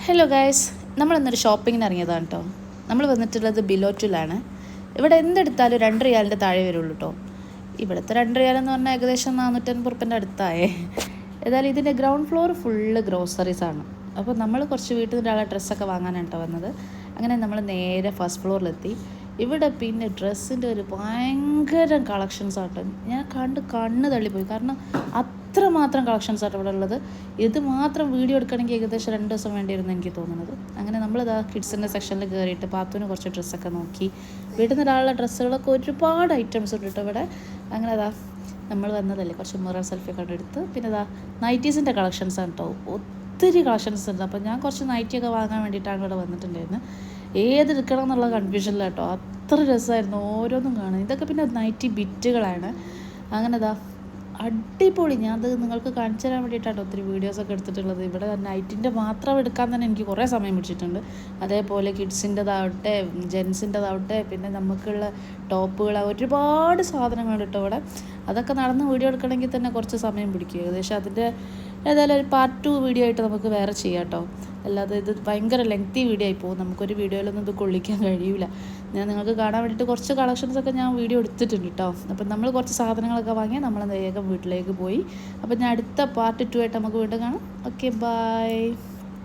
Hello guys, നമ്മളിന്നൊരു ഷോപ്പിങ്ങിന് ഇറങ്ങിയതാണ് കേട്ടോ. നമ്മൾ വന്നിട്ടുള്ളത് ബിലോറ്റിലാണ്. ഇവിടെ എന്തെടുത്താലും 2 റിയാലിൻ്റെ താഴെ വരുള്ളൂ കേട്ടോ. ഇവിടുത്തെ 2 റിയാലെന്ന് പറഞ്ഞാൽ ഏകദേശം 450 റുപ്യൻ്റെ അടുത്തായേ. ഏതായാലും ഇതിൻ്റെ ഗ്രൗണ്ട് ഫ്ലോർ ഫുള്ള് ഗ്രോസറീസാണ്. അപ്പോൾ നമ്മൾ കുറച്ച് വീട്ടിൽ നിന്ന് ഒരാളെ ഡ്രസ്സൊക്കെ വാങ്ങാനാണ് കേട്ടോ വന്നത്. അങ്ങനെ നമ്മൾ നേരെ ഫസ്റ്റ് ഫ്ലോറിലെത്തി. ഇവിടെ പിന്നെ ഡ്രസ്സിൻ്റെ ഒരു ഭയങ്കര കളക്ഷൻസ് ആട്ടോ. ഞാൻ കണ്ണ് തള്ളിപ്പോയി. കാരണം അത്രമാത്രം കളക്ഷൻസ് ആട്ടോ ഇവിടെ ഉള്ളത്. ഇത് മാത്രം വീഡിയോ എടുക്കണമെങ്കിൽ ഏകദേശം 2 ദിവസം വേണ്ടിയിരുന്നു എനിക്ക് തോന്നുന്നത്. അങ്ങനെ നമ്മളിതാ കിഡ്സിൻ്റെ സെക്ഷനിൽ കയറിയിട്ട് പാത്തുവിന് കുറച്ച് ഡ്രസ്സൊക്കെ നോക്കി. വീട്ടിൽ നിന്ന് ഒരാളുടെ ഡ്രസ്സുകളൊക്കെ ഒരുപാട് ഐറ്റംസ് ഉണ്ട് കേട്ടോ ഇവിടെ. അങ്ങനെ അതാ നമ്മൾ വന്നതല്ലേ, കുറച്ച് മിറർ സെൽഫിയൊക്കെ എടുത്ത്. പിന്നെ ഇതാ നൈറ്റീസിൻ്റെ കളക്ഷൻസാണ് കേട്ടോ. ഒത്തിരി കളക്ഷൻസ് ഉണ്ട്. അപ്പോൾ ഞാൻ കുറച്ച് നൈറ്റിയൊക്കെ വാങ്ങാൻ വേണ്ടിയിട്ടാണ് ഇവിടെ വന്നിട്ടുണ്ടായിരുന്നത്. ഏതെടുക്കണം എന്നുള്ള കൺഫ്യൂഷനില്ല കേട്ടോ. അത്ര രസമായിരുന്നു ഓരോന്നും കാണാൻ. ഇതൊക്കെ പിന്നെ നൈറ്റി ബിറ്റുകളാണ്. അങ്ങനെ ഇതാ അടിപൊളി. ഞാനത് നിങ്ങൾക്ക് കാണിച്ചു തരാൻ വേണ്ടിയിട്ടാണ് ഒത്തിരി വീഡിയോസൊക്കെ എടുത്തിട്ടുള്ളത്. ഇവിടെ നൈറ്റിൻ്റെ മാത്രം എടുക്കാൻ തന്നെ എനിക്ക് കുറേ സമയം പിടിച്ചിട്ടുണ്ട്. അതേപോലെ കിഡ്സിൻ്റെതാവട്ടെ ജെൻസിൻ്റെതാവട്ടെ പിന്നെ നമുക്കുള്ള ടോപ്പുകൾ, ഒരുപാട് സാധനങ്ങൾ കേട്ടോ ഇവിടെ. അതൊക്കെ നടന്ന് വീഡിയോ എടുക്കണമെങ്കിൽ തന്നെ കുറച്ച് സമയം പിടിക്കും. ഏകദേശം അതിൻ്റെ ഏതായാലും ഒരു പാർട്ട് 2 വീഡിയോ ആയിട്ട് നമുക്ക് വേറെ ചെയ്യാം കേട്ടോ. അല്ലാതെ ഇത് ഭയങ്കര ലെങ്തി വീഡിയോ ആയി പോകും. നമുക്കൊരു വീഡിയോയിലൊന്നും ഇത് കൊള്ളിക്കാൻ കഴിയില്ല. ഞാൻ നിങ്ങൾക്ക് കാണാൻ വേണ്ടിയിട്ട് കുറച്ച് കളക്ഷൻസൊക്കെ ഞാൻ വീഡിയോ എടുത്തിട്ടുണ്ട് കേട്ടോ. അപ്പം നമ്മൾ കുറച്ച് സാധനങ്ങളൊക്കെ വാങ്ങി നമ്മൾ വേഗം വീട്ടിലേക്ക് പോയി. അപ്പം ഞാൻ അടുത്ത പാർട്ട് 2 ആയിട്ട് നമുക്ക് വീണ്ടും കാണാം. Okay, by.